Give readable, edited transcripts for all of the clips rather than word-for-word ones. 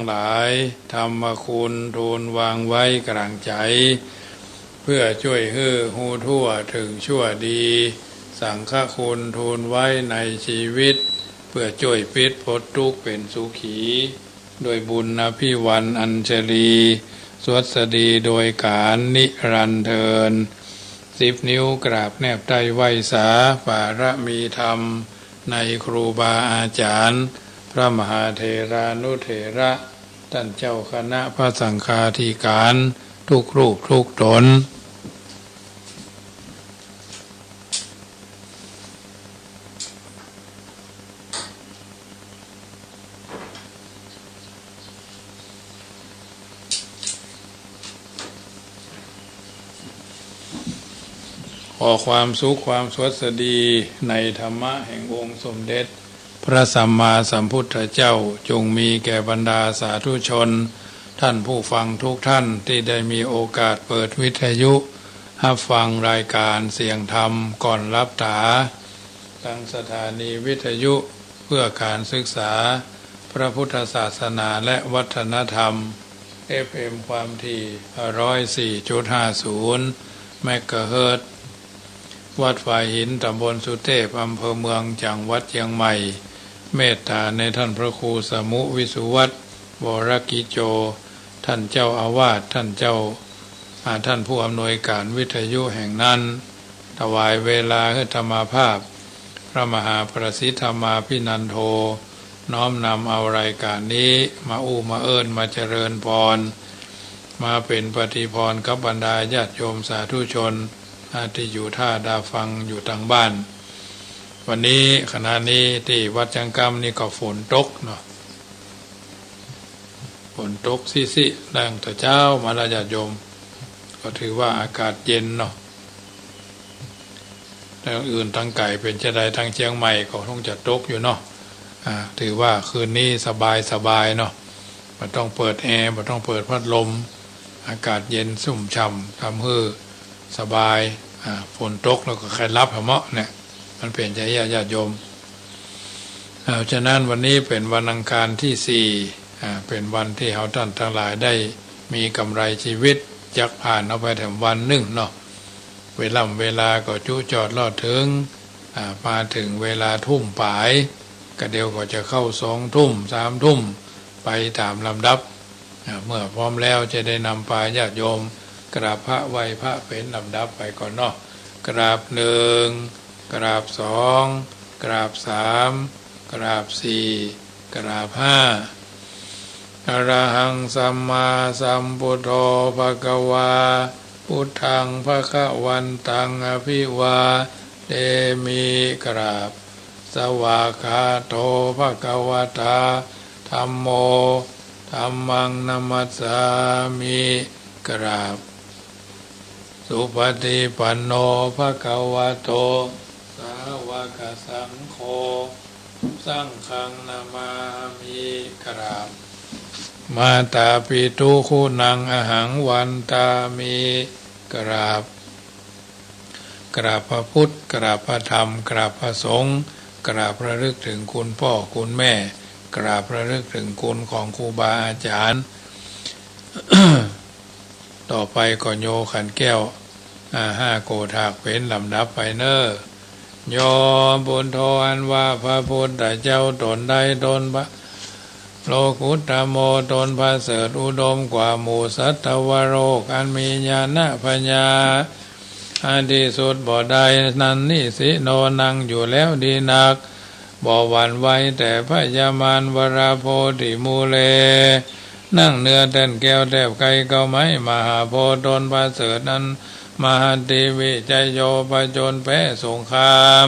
หลายธรรมคุณทูลวางไว้กลางใจเพื่อช่วยให้หูทั่วถึงชั่วดีสังฆคุณทูลไว้ในชีวิตเพื่อช่วยปิดพ้นทุกข์เป็นสุขีโดยบุญอภิวันอัญชลีสวัสดีโดยการนิรันดร์เทิน10 นิ้วกราบแนบใต้ไหวสาปารมีธรรมในครูบาอาจารย์พระมหาเถรานุเถระท่านเจ้าคณะพระสังฆาธิการทุกรูปทุกตนขอความสุขความสวัสดีในธรรมะแห่งองค์สมเด็จพระสัมมาสัมพุทธเจ้าจงมีแก่บรรดาสาธุชนท่านผู้ฟังทุกท่านที่ได้มีโอกาสเปิดวิทยุรับฟังรายการเสียงธรรมก่อนรับตาทางสถานีวิทยุเพื่อการศึกษาพระพุทธศาสนาและวัฒนธรรม FM ความถี่ 104.50 เมกะเฮิรตซ์วัดฝ่ายหินตำบลสุเทพอำเภอเมืองจังหวัดเชียงใหม่เมตตาในท่านพระครูสมุวิสุวัตรวรกิโจท่านเจ้าอาวาสท่านผู้อำนวยการวิทยุแห่งนั้นถวายเวลาให้ธรรมภาพพระมหาประสิทธมาภินันโทน้อมนำเอารายการนี้มามาเอิญมาเจริญพรมาเป็นปฏิพรกับบรรดาญาติโยมสาธุชนที่อยู่ท่าดาฟังอยู่ทางบ้านวันนี้ขณะนี้ที่วัดจังกำนี่ก็ฝนตกเนาะฝนตกซิๆแรงแต่เจ้ามาลาญาติโยมก็ถือว่าอากาศเย็นเนาะทางอื่นทางไก่เป็นจะได้ทางเชียงใหม่ก็ต้องจะตกอยู่เนาะถือว่าคืนนี้สบายเนาะไม่ต้องเปิดแอร์ไม่ต้องเปิดพัดลมอากาศเย็นสุ่มฉ่ำทำให้สบายฝนตกแล้วก็ใครรับเหมาะเนี่ยมันเป็นใจญาติโยมฉะนั้นวันนี้เป็นวันอังคารที่4เป็นวันที่เราท่านทั้งหลายได้มีกำไรชีวิตจักผ่านเอาไปถึงวันหนึ่งเนาะเวลาก็จุจอดรอดถึงมาถึงเวลาทุ่มป่ายก็เดี๋ยวก็จะเข้า2 ทุ่ม3 ทุ่มไปตามลำดับเมื่อพร้อมแล้วจะได้นำพาญาติโยมกราบพระไหว้พระเป็นลำดับไปก่อนเนาะกราบ1กราบ2กราบ3กราบ4กราบ5อรหังสัมมาสัมพุทโธภควาพุทธังภควันตังอภิวาเทมิกราบสวากขาโตภควตาธัมโมธัมมังนัมมัสสามิกราบสุปฏิปันโนภควโตสาวกสังโฆสังฆังนามามิกราบมาตาปิตุคุณังอหังวันตามิกราบพระพุทธกราบพระธรรมกราบพระสงฆ์กราบระลึกถึงคุณพ่อคุณแม่กราบระลึกถึงคุณของครูบาอาจารย์ ต่อไปก็โยขันแก้ว5 โกฏากเป็นลำดับไปเนอโยบุญโทอันว่าพระพุทธเจ้าตนใดตนพระโลกุตตโมตนพระเสริฐอุดมกว่าหมู่สัตวโรกอันมีญาณปัญญาอันที่สุดบ่ได้นันนิสิโนนั่งอยู่แล้วดีนักบ่หวั่นไหวแต่พยามารวราโพธิมูเลนั่งเนื้อแท่นแก้วแทบไกลก็ไม่มหาโพธิ์ตนพระเสริฐนั้นมหาติวิจโยปจนแพ้สงคราม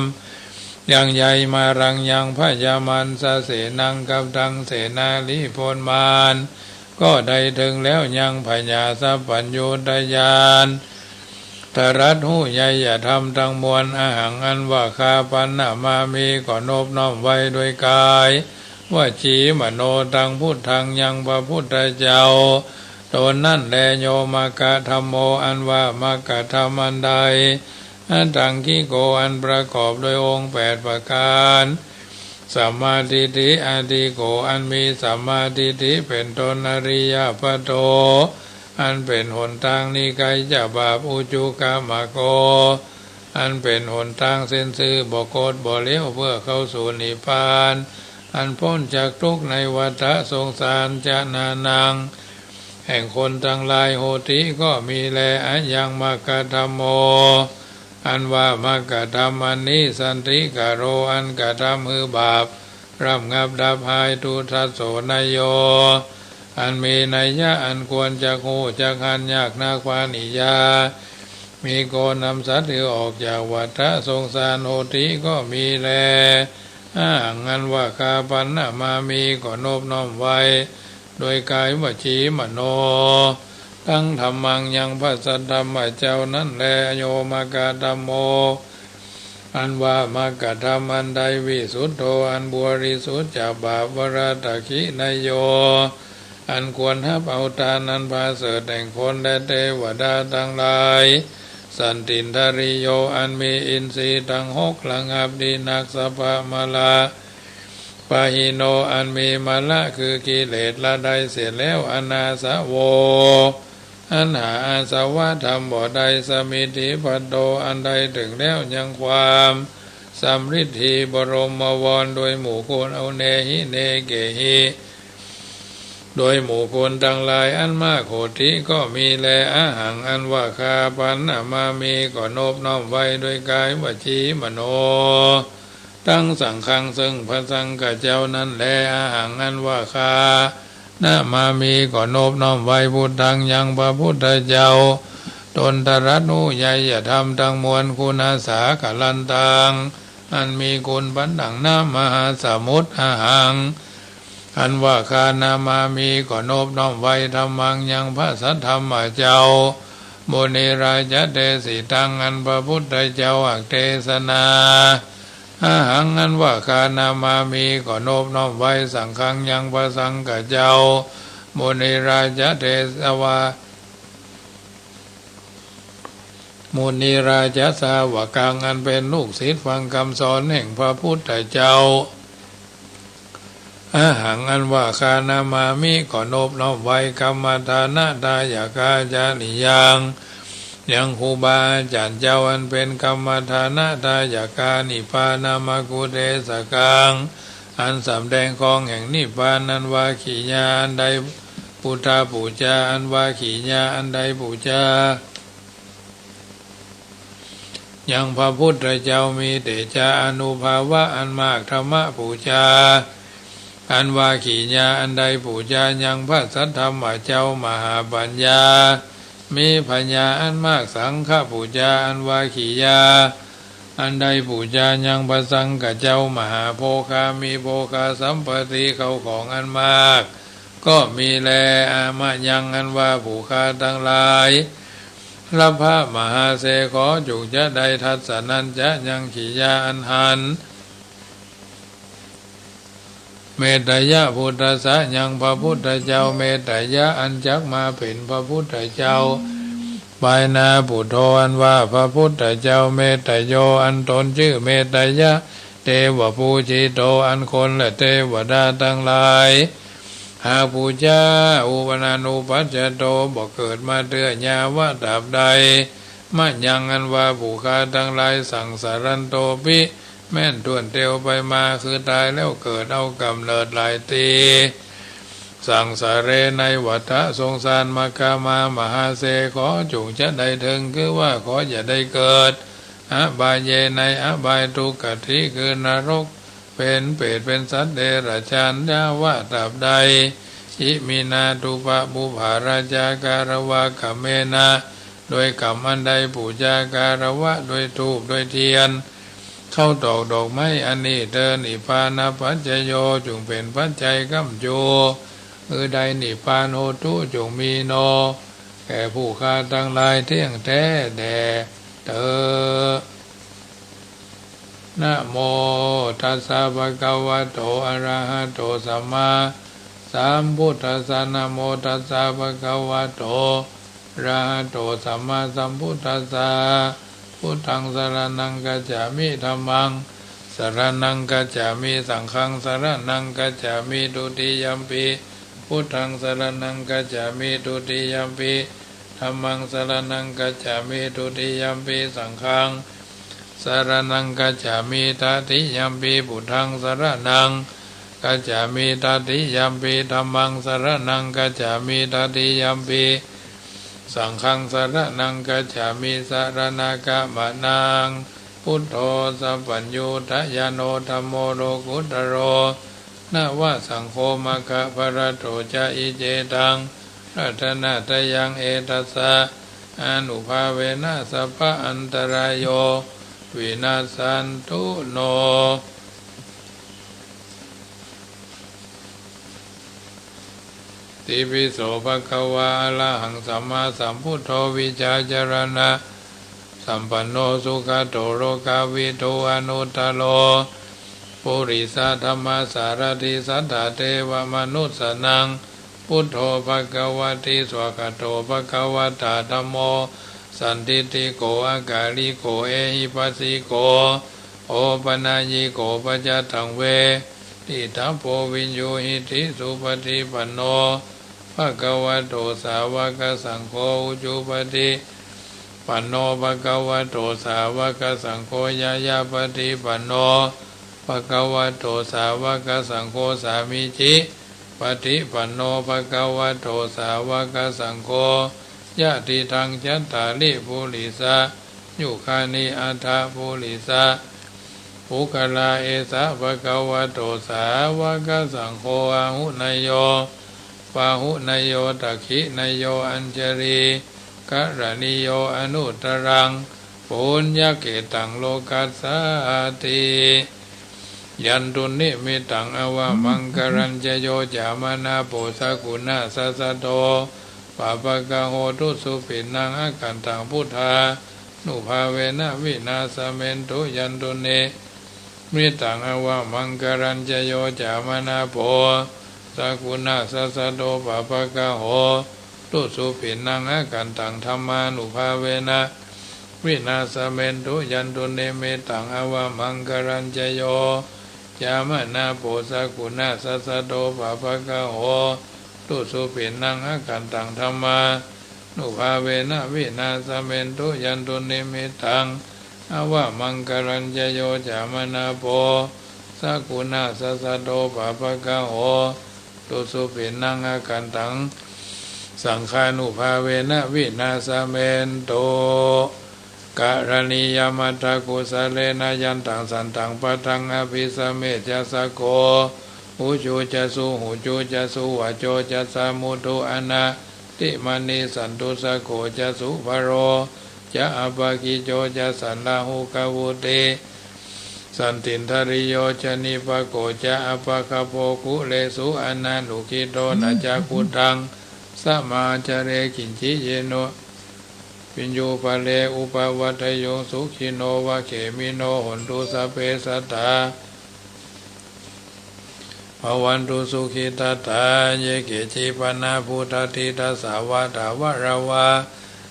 ยังใหญ่มารังยังพยามันสเสนังกับดังเสนาลิพลมานก็ได้ถึงแล้วยังพญาสัพพัญญูตญาณตรัสหูใหญ่อย่าทำทั้งมวลอาหังอันว่าคาปันนามามีก่อนบน้อมไว้ด้วยกายว่าจีมโนตังพุทธังยังพระพุทธเจ้าตนนั่นแลโยมกะธรรมโมอันว่ามกะธรรมอันใดอันตังคิโกอันประกอบโดยองค์8 ประการ สัมมาทิฏฐิอธิโกอันมีสัมมาทิฏฐิเป็นต้นอริยปัตโตอันเป็นหนทางนิไกรจะบาปอุจุกามโกอันเป็นหนทางเส้นซื่อบ่โกฏบ่เลี้ยวเพื่อเข้าสู่นิพพานอันพ้นจากทุกข์ในวัฏสงสารจะนานังแห่งคนทั้งหลายโหติก็มีแลอันยังมกธรรมโมอันว่ามกธรรมอันนี้สันติกโรอันกธรรมคือบาปร่ำงับดับหายทุทัสโสนโยอันมีนัยยะอันควรจะหูจะหันยากนาควานิยามีโกนำสัตว์ที่ออกจากวัฏสงสารโหติก็มีแลงันว่าคาปันนามามีก็นบน้อมไว้โดยกายวจีมโนตั้งธรรมังยังพระสัทธรรมเจ้านั้นแลโยมกะธัมโมอันว่ามกะธรรมอันใดวิสุทโธอันบริสุทธิ์จากบาปวรตะคินายโยอันควรรับเอาทานนั้นพาเสดแห่งคนและเทวดาทั้งหลายสันตินทริโยอันมีอินทรีย์ทั้งหกระงับดีนักสภามลาปะหิโนอันมีมละคือกิเลสละได้เสียแล้วอนาสะโวอันหาอาสวะธรรมบ่ใดสมิธิปัตโตอันใดถึงแล้วยังความสำริดทีบรมวรโดยหมู่คนเอาเนหิเนเกหิโดยหมู่คนทั้งหลายอันมากโหติก็มีแลอาหังอันว่าคาปันนามามีก็นบน้อมไว้โดยกายวจีมโนตั้งสังฆังซึ่งพระสังฆเจ้านั้นแลอาหังอันว่าคานามามีก็นบน้อมไว้พุทธังยังพระพุทธเจ้าตนตรัสนุใหญ่อย่าทำทั้งมวลคุณอาสากลันตังอันมีคุณบันดังน้ำมหาสมุทรอาหังอันว่าคานามามีก็นบน้อมไว้ธรรมังยังพระสัทธรรมเจ้าโมเนราชเตสิตังอันพระพุทธเจ้าอักเทศนาอาหังอันว่าคานามามีก็นบน้อมไว้สังฆังยังพระสังฆเจ้าโมเนราชเทสวามุนีราชสาวกังอันเป็นลูกศิษย์ฟังคำสอนแห่งพระพุทธเจ้าอาหังอันว่าคานามามิก็นบน้อมไว้กรรมฐานะทายากาจานิยังยังครูบาอาจารย์เจ้าอันเป็นกรรมฐานะทายากานิพพานามกุเทสกังอันสำแดงของแห่งนิพพานนั้นว่าขีญาอันใดพุทธาปูจาอันว่าขีญาอันใดปูจายังพระพุทธเจ้ามีเตจาอนุภาวะอันมากธรรมะปูจาอันว่าขีญาอันใดปูจายังพระสัทธรรมเจ้ามหาปัญญามีปัญญาอันมากสังฆปูจาอันว่าขีญาอันใดปูจายังพระสังฆเจ้ามหาโภคามีโภคาสัมปติเขาของอันมากก็มีแลอามะยังอันว่าผู้คาทั้งหลายรับพระมหาเสขอจุจะได้ทัศนันจะยังขีญาอันหันเมตตายะพุทธะสะยังพระพุทธเจ้าเมตตายะอันจักมาเป็นพระพุทธเจ้าปายนาปุถโธอันว่าพระพุทธเจ้าเมตตโยอันตนชื่อเมตตายะเทวปูจิโตอันคนและเทวดาทั้งหลายหากปูจาอุปนานุปัจจโตบอกเกิดมาเตือยาวะดับใดมัยังอันว่าผู้คาทั้งหลายสั่งสารันโตปิแม่นต้วนเตียวไปมาคือตายแล้วเกิดเอากำเนิดหลายตีสั่งสาเรในวัฏสงสารมากามามหาเสขอจงจะได้ถึงคือว่าขออย่าได้เกิดอบายเยในอบายทุกขติคือนรกเป็นเปรตเป็นสัตว์เดรัจฉานยาวะตับใดอิมินาตุปะบุภาราจาการวะขเมนะโดยกรรมอันใดปูจาการวะโดยธูปโดยเทียนเข้าตอกดอกไม้อันนี้เดินนิพพานาปัจจโยจงเป็นปัจจัยกัมโยใดนิพพานโหตุจงมีโนแก่ผู้ฆ่าทั้งหลายเที่ยงแท้แด่เธอนะโมตัสสะภะคะวะโตอะระหะโตสัมมาสัมพุทธัสสะนะโมตัสสะภะคะวะโตอะระหะโตสัมมาสัมพุทธัสสะพุทธังสรณังกัจฉามิธัมมังส สรณังกัจฉามิสังฆังสรณังกัจฉามิทุติยัมปิพุทธังสรณังกัจฉามิทุติยัมปิธัมมังสรณังกัจฉามิทุติยัมปิสังฆังสรณังกัจฉามิตติยัมปิพุทธังสรณังกัจฉามิตติยัมปิธัมมังสรณังกัจฉามิตติยัมปิสังฆังสรณังกัจฉามิสรณกะมะนังพุทโธสัพพัญญูทยานโนธัมโมโลกุตโรนะวะสังโฆมะคะภรโตจะอิเจตังรัตนะตยังเอตัสสะอนุภาเวนะสัพพะอันตรายโยวินาสันตุโนติปิโสภะคะวะอะระหังสัมมาสัมพุทโธวิชาจารณะสัมปันโนสุขโตโลกาวิโตอนุตตโลปุริสธรรมสารติสัทธาเทวมนุสสนังพุทโธภะคะวะติสวากโตภะคะวะตาธัมโมสันติติโกอากาลิโกเอหิปัสสิโกโอปนัญญิโกปัจจตังเวทิทัพโพวินโยหิติสุปฏิปันโนภะคะวะโตสาวกสังโฆอุจุปฏิปันโนภะคะวะโตสาวกสังโฆยายาปฏิปันโนภะคะวะโตสาวกสังโฆสามิจิปฏิปันโนภะคะวะโตสาวกสังโฆยะติทังจัตตาริปุริสะยุคานิอัฏฐปุริสะภูคลาเอสะภะคะวะโตสาวกสังโฆอาหุนยโยปาหุนยโยตักขินยโยอัญจรีกรณิโยอนุตรังปุญญเกตังโลกัสสาติยันตุนิมิตังอวะมังกรัญจโยจามนาโปสกุณาสัสสโตปะปะกะโหตุสุปินังอากันตังพุทธานุภาเวนะวินาสเมนตุยันตุนิมิตังอวะมังกรัญจโยจามนาโปสกุณาสัสสโตปะปะกะโหตุสุปินังอากันตังธรรมานุภาเวนะวินาสเมนตุยันตุนิมิตังอวะมังกรัญจโยจามนาโปสกุณาสัสสโตปะปะกะโหตุสุปินังอากันตังธรรมานุภาเวนะวินาสเมนตุยันตุนิมิตังอวะมังกรัญจโยจามนาโปสกุณาสัสสโตปะปะกะโหตุสุปินังอากันตังสังฆานุภาเวนะวินาสเมนโตกะรณียมัตตกุสเลนะยันตังสันตังปะทังอภิสเมจัสสโกหูจูจะสุหูจูจะสุวะโจจะสามุตุอนาติมณีสันตุสโกจะสุภโรจะอภากิโจจะสันลาหุกาวุติสันตินทริโยจะนิปโกจะอภาคโปกุเลสุอนานุกิโตนะจะกุตังสมาจเรกินจิเยโนปิญโยปะเลอุปวัตโยสุขิโนวะเขมิโนหนตุสัพเพสัตตาภวันตุสุขิตตาเยเกจิปนาพุทธทิตาสาวะตาวะราวา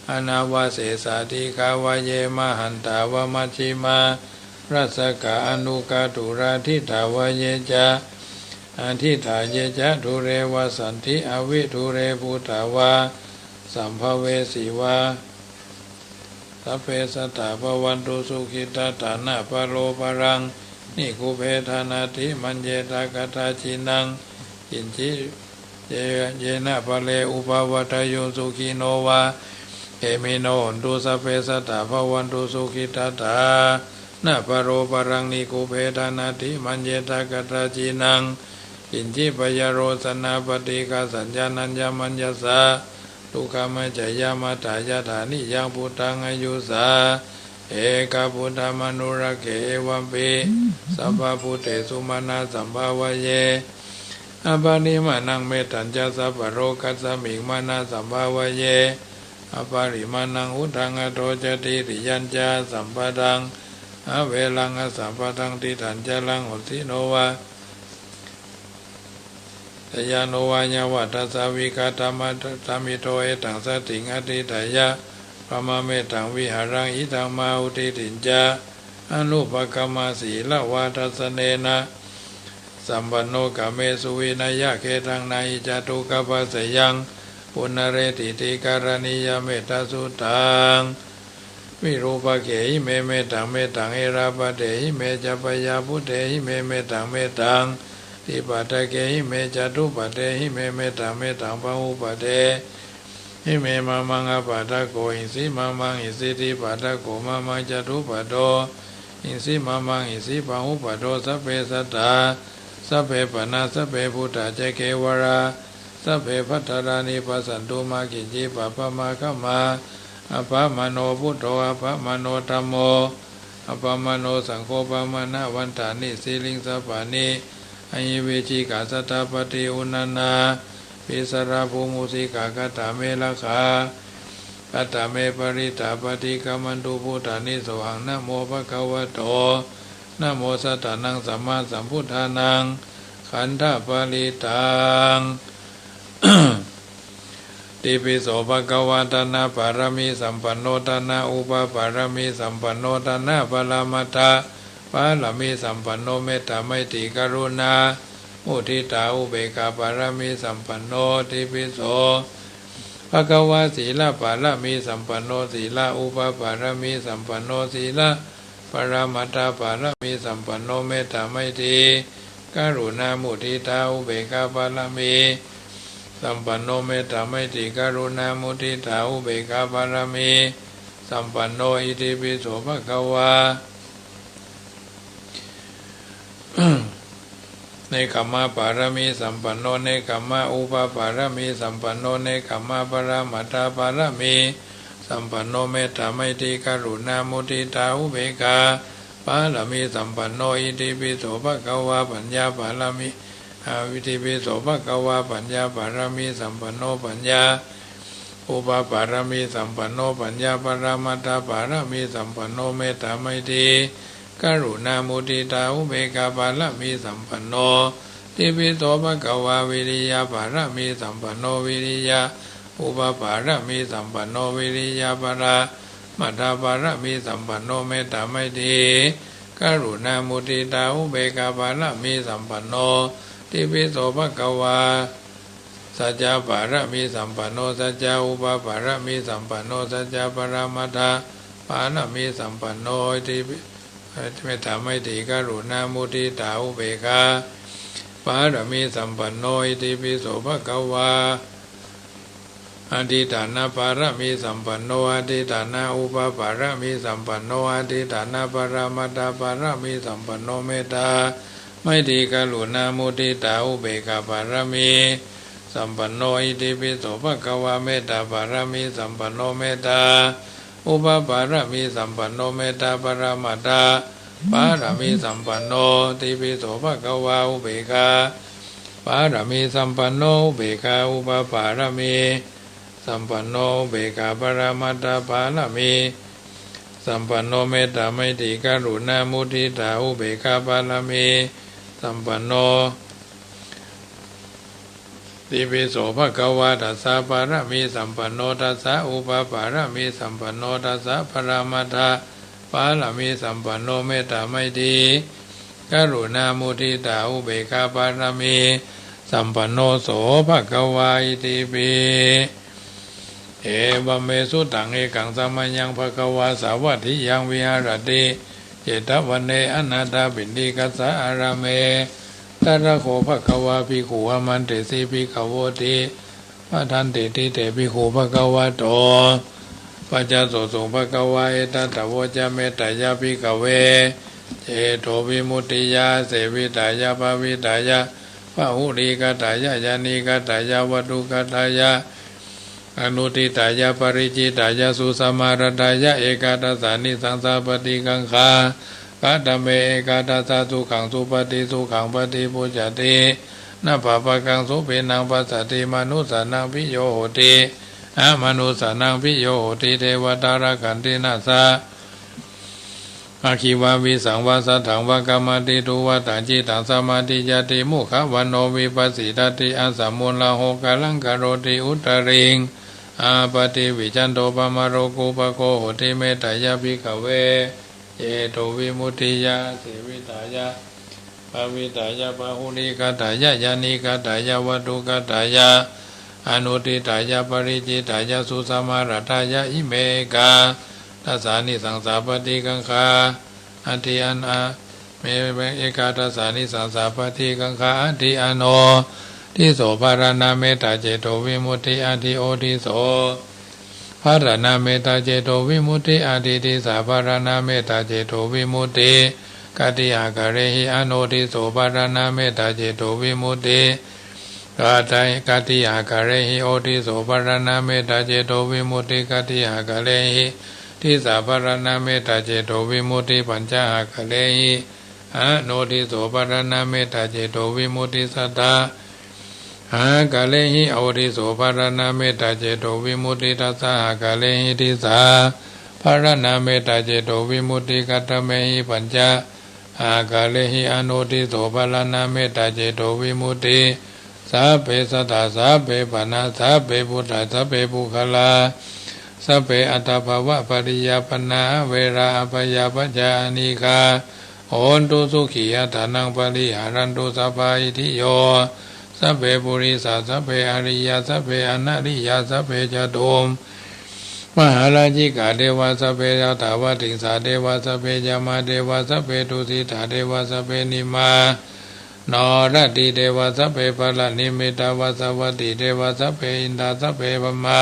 อนาวาเสสาธิกาวะเยมหันตาวะมัชฌิมารัสกะอนุกาตุราทิตาวะเยจะอันทิฏฐาเยจะทุเรวะสันติอวิทุเรภูตาวาสัมภเวสีวาสัพเพสัตตาภวันตุสุขิตาตานะปะโลปะรังนิคุเพธานาติมันเยตากตาจินังกินจิเยนะปะเลอุปวัตโยสุขิโนวาเอมิโนหนตุสัพเพสัตตาภวันตุสุขิตาตานะปะโลปะรังนิคุเพธานาติมันเยตากตาจินังกินจิปยโรสนาปฏิกาสัญญาณัญญมัญญสาทุกขมัจจยามาตายาฐานิยังพุทธังอายุสาเอกพุทธมนุระเกวัมปิสัพพพุทเตสุมาณาสัมภาวะเยอปานิมานังเมตัญจสัพพโรกัสสมิงมานาสัมภาวะเยอปาริมานังอุทังอโตจติริยัญจาสัมปทังอเวลังอสัมปทังติถัญจลังโหติโนวาตยาโนวาญาวัตสาวิกาธรรมธรรมิโตเอตังสติงอติตายะพระมะเมตังวิหารังอิทังมาอุติตินจา อนุปกรรมสีละวาทัสเนนะสัมปันโนกะเมสุวินัยเขตังนัยจตุกปัสสยังปุณเรติติการณิยเมตตาสุตังวิรูปเกหิเมเมตังเมตังเอราปเตหิเมจัปยาพุเตหิเมเมตังเมตังติปัตเกหิเมจตุปเตหิเมเมตังเมตังปะหุปเตหิเมมามังอปัตโกอินสีมามังอิสิติปัตโกมามังจตุปโตอินสีมามังอิสิปะหุปโตสัพเพสัตตาสัพเพปนาสัพเพพุทธเจเกวราสัพเพพัทธานิปัสสันตุมากิจิปะปะมาคะมาอภามโนพุทโธอภามโนธัมโมอภามโนสังโฆปะมนะวันตานิสีลิงสปานิอัยเวจิกาสตาปฏิอุณนาปิสราภูมุสิกากตาเมลคากัตตาเมปริตาปฏิกามันตุพุทธานิสวังนะโมภะคะวะโตนะโมสัตตานังสัมมาสัมพุทธานังขันธปริตัง ติปิโสภะคะวะตานะปารมีสัมปันโนตนะอุปปารมีสัมปันโนตนะปรมัตถะปารมีสัมปันโนเมตตาไมตรีกรุณามุทิตาอุเบกขาปารมีสัมปันโนติปิโสภะคะวะศีลปารมีสัมปันโนศีลอุปปารมีสัมปันโนศีลปรมัตถปารมีสัมปันโนเมตตาไมตรีกรุณามุทิตาอุเบกขาปารมีสัมปันโนเมตตาไมตรีกรุณามุทิตาอุเบกขาปารมีสัมปันโนอิติปิโสภะคะวะ เนกขัมมะปารมีสัมปันโนเนกขัมมะอุปปารมีสัมปันโนเนกขัมมะปรมัตถปารมีสัมปันโนเมตตาไมตรีกรุณามุทิตาอุเบกขาปารมีสัมปันโนอิติปิโสภะคะวะปัญญาปารมีอิติปิโสภะคะวะปัญญาปารมีสัมปันโนปัญญาอุปปารมีสัมปันโนปัญญาปรมัตถปารมีสัมปันโนเมตตาไมตรีกรุณามุทิตาอุเบกขาปารมีสัมปันโนติปิโสภะคะวะวิริยะปารมีสัมปันโนวิริยะอุปปารมีสัมปันโนวิริยะปรามัตถปารมีสัมปันโนเมตตาไมตรีกรุณามุทิตาอุเบกขาปารมีสัมปันโนติปิโสภะคะวะสัจจะปารมีสัมปันโนสัจจะอุปปารมีสัมปันโนสัจจะปรมัตถปารมีสัมปันโนติเมตตาไมตรีกรุณามุทิตาอุเบกขาปารมีสัมปันโนอิติปิโสภะคะวะอธิฐานะปารมีสัมปันโนอธิฐานะอุปปารมีสัมปันโนอธิฐานะปรมัตถปารมีสัมปันโนเมตตาไมตรีกรุณามุทิตาอุเบกขาปารมีสัมปันโนอิติปิโสภะคะวะเมตตาปารมีสัมปันโนเมตตาอุปปารมีสัมปันโนเมตตาปรมัตถปารมีสัมปันโนติปิโสภะคะวะอุเบกขาปารมีสัมปันโนอุเบกขาอุปปารมีสัมปันโนอุเบกขาปรมัตถปารมีสัมปันโนเมตตาไมตรีกรุณามุทิตาอุเบกขาปารมีสัมปันโนติปิโสภะคะวะตัสสะปารมีสัมปันโนตัสสะอุปปารมีสัมปันโนตัสสะปรมัตถปารมีสัมปันโนเมตตาไมตรีกรุณามุทิตาอุเบกขาปารมีสัมปันโนโสภะคะวะอิติปิเอวเมสุตังเอกังสัมมัญญังภะคะวะสาวัตถิยังวิหารติเจตวันเนอนาถาปิณฑิกัสสะอาราเมตระโขภะคะวะภิกขุอมันเตสิภิกขโวติปะทันติติเตภิกขุภะคะวะโตปัจจโสสุภะคะวะเอตัตถโวจเมตตายาภิกขเวเจโตวิมุตติยาเสวิตายาภวิตายาพหุริกตายายานิกตายาวัตุกตายาอนุติตายาปริจิตายาสุสมารตายาเอกาทัสสานิสังสาปฏิกังคากาตเมเอกาทัสสะสุขังสุปฏิสุขังปฏิปุจจตินาภาปกังสุเปนังปัสสติมนุสานังพิโยโหติมนุสานังพิโยโหติเทวตารกันตินาสาอาคิวาวิสังวาสถังวากรรมติทุวัตังจิตังสมาธิยติมุขวันโนวิปัสสิตติอัสสมุลลาโหกาลังกโรติอุตริงอาปติวิจันโตปมารโรกุปโคโหติเมตตายาภิกขเว เจโตวิมุตติยาเสวิตายาภาวิตายาปะหุลิกตายายานิกตายาวัตถุกตายาอนุติตายาปริจิตายาสุสมารตายาอิเมกาทัสสานิสังสาปฏิกังคาอันติอันอาเมเอกาทัสสานิสังสาปฏิกังคาอันติอโนทิโสภารณาเมตตาเจโตวิมุตติอธิโอทิโสภารณาเมตตาเจโตวิมุตติอธิติสาภารณาเมตตาเจโตวิมุตติกติยากะเรหิอโนทิโสภารณาเมตตาเจโตวิมุตติกาตายกติยากะเรหิโอทิโสภารณาเมตตาเจโตวิมุตติกติยากะเรหิทิสาภารณาเมตตาเจโตวิมุตติปัญจหากะเรหิอโนทิโสภารณาเมตตาเจโตวิมุตติสัตตาหากะเลหิอวติโสภารณาเมตตาเจโตวิมุตติทัสสะหากะเลหิทิสาภารณาเมตตาเจโตวิมุตติกัตตเมหิปัญจหากะเลหิอโนติโสภารณาเมตตาเจโตวิมุตติสัพเพสัตตาสัพเพปะนาสัพเพพุทธาสัพเพปุคลาสัพเพอัตตภาวะปริยปนาเวราอภยปัจจานิกาโหนตุสุขียถานังปริหารันตุสัพพอิทิโยสัพเพปุริสาสัพเพอริยสัพเพอนาริยสัพเพจตุมมหาราชิกาเทวาสัพเพยาถาวติสาเทวาสัพเพยามาเทวาสัพเพตุสิตาเทวาสัพเพนิมานรติเทวาสัพเพปะละนิมิตาวาสวัตติเทวาสัพเพอินทาสัพเพปมา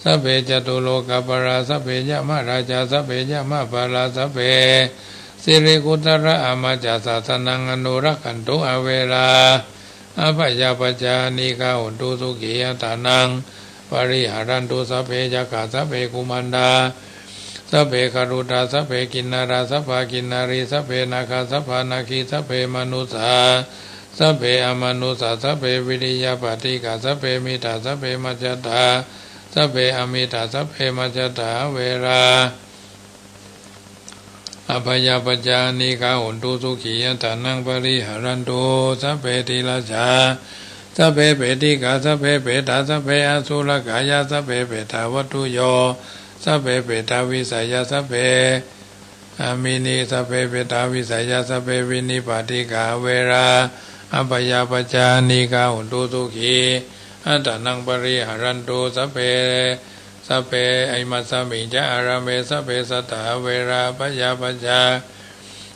สัพเพจตุโลกปราสัพเพยมราชาสัพเพยมปาราสัพเพสิริกุตระอามาจาสาสนังอนุรักขันตุอเวราอภยปัจจานิกาหุนตุสุขียตานังปริหารันตุสัพเพจักขาสัพเพกุมันดาสัพเพคารุตาสัพเพกินนาราสัพพกินนารีสัพเพนาคาสัพพนาคีสัพเพมนุสาสัพเพอมนุสาสัพเพวิริยปฏิกาสัพเพมิตาสัพเพมัจจตาสัพเพอมิตาสัพเพมัจจตาเวราอภยปัจจานิกาหุนตุสุขียตานังปริหารันตุสัพเพติลาชาสัพเพเปติกาสัพเพเปตาสัพเพอสุรกายาสัพเพเปตาวัตถุโยสัพเพเปตาวิสัยสัพเพอามินีสัพเพเปตาวิสัยสัพเพวินิปาติกาเวราอภยปัจจานิกาหุนตุสุขีอัตตานังปริหารันตุสัพเพสัพเพไอมัสสมิจาอาราเมสัพเพสัตตาเวราปยาปัจจา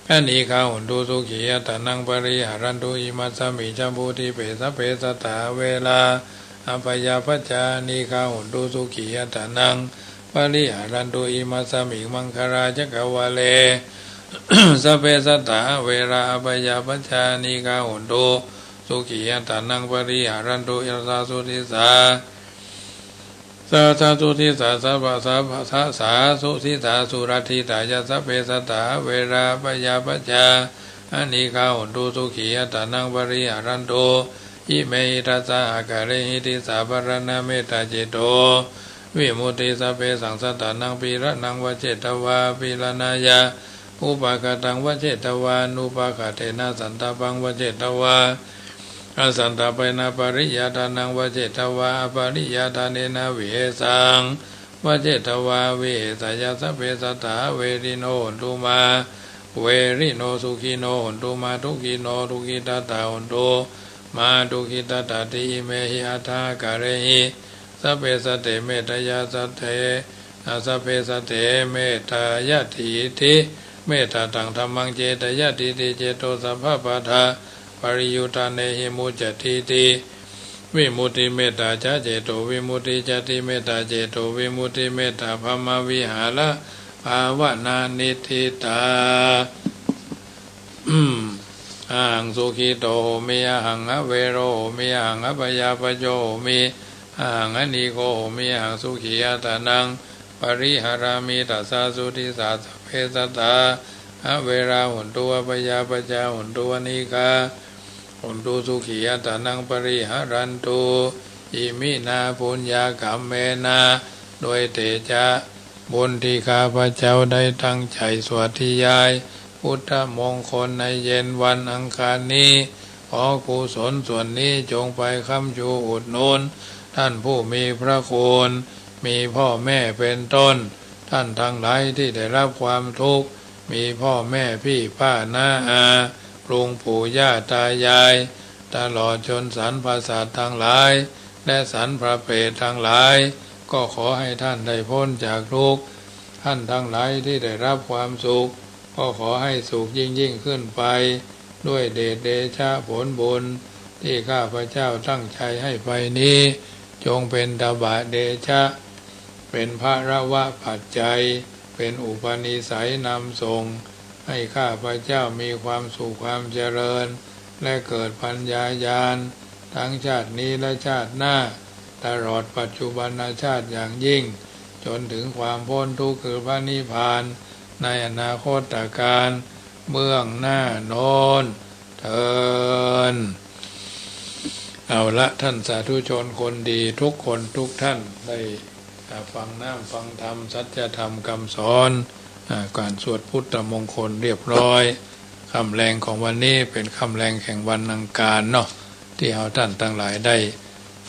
อันนี้ข้าหุนตุสุขียตานังปริหารันตุอิมัสสมิจาภูติเปสัพเพสัตตาเวลาอปยาปัจจานิข้าหุนตุสุขียตานังปริหารันตุอิมัสสมิมังคาราจักวาเล สัพเพสัตตาเวราอปยาปัจจานิข้าหุนตุสุขียตานังปริหารันตุยัสสาสุทิสาสาสาสุทิสาสัพพะสัพพะสาสุทิสาสุรทิตายาสัพเพสัตตาเวราปยาปัจจาอันนี้ข้าหุนตุสุขียตานังปริหารันตุอิเมหิทัสสะหากะเรหิติสาภารณาเมตตาเจโตวิมุตติสัพเพสังสัตตานังปีระนังวเจตวาปีลานายาอุปากตังวเจตวานุปากเตนะสันตปังวเจตวาอสันตปนะปริยาตานังวเจตวาปริยาตาเนนะวิเหสังวเจตวาวิเหสยสัพเพสัตตาเวริโนหนตุมาเวริโนสุขิโนหนตุมาทุกิโนทุกิตตาหนตุมาทุกิตตาติเมหิอัฏฐากะเรหิสัพเพสัตเตเมตยาสัตเตสัพเพสัตเตเมตายะทิทิเมตตังธัมมังเจตยะทิติเจโตสัพพะปะทาปริยุตาเนหิมุจติติวิมุตติเมตตาจเจโตวิมุตติจติเมตตาเจโตวิมุตติเมตตาภมวิหารภาวนานิทิตาอังสุขิโตโหมิอังอเวโรโหมิอังอปยาปโยโหมิอังอนิโกโหมิอังสุขิยตานังปริหารามิตัสสะสุทิสาสัพเพสัตตาอเวราหุนตุอปยาปจาหุนตุอนิกาหุนตุสุขียตานังปริหารันตุอิมินาปุญญากัมเมนาโดยเตจาบุญที่ข้าพเจ้าได้ตั้งใจสวดที่ยายพุทธมงคลในเย็นวันอังคารนี้ขอกุศลส่วนนี้จงไปค้ำชูอุดหนุนท่านผู้มีพระคุณมีพ่อแม่เป็นต้นท่านทั้งหลายที่ได้รับความทุกข์ มีพ่อแม่พี่ป้าน้าอาลุงปู่ย่าตายายตลอดจนสรรพสัตว์ทั้งหลายและสรรพเปรตทั้งหลายก็ขอให้ท่านได้พ้นจากทุกข์ท่านทั้งหลายที่ได้รับความสุขก็ขอให้สุขยิ่งขึ้นไปด้วยเดชเดชะผลบุญที่ข้าพเจ้าตั้งใจให้ไปนี้จงเป็นตบะเดชะเป็นภรวะปัจจัยเป็นอุปนิสัยนำส่งให้ข้าพเจ้ามีความสุขความเจริญและเกิดปัญญาญาณทั้งชาตินี้และชาติหน้าตลอดปัจจุบันชาติอย่างยิ่งจนถึงความพ้นทุกข์คือพระนิพพานในอนาคตการเบื้องหน้าโน้นเถิดเอาละท่านสาธุชนคนดีทุกคนทุกท่านได้ฟังน้ำฟังธรรมสัจธรรมคำสอนการสวดพุทธมงคลเรียบร้อยคำแรงของวันนี้เป็นคำแรงแห่งวันอังคารเนาะที่เอาท่านทั้งหลายได้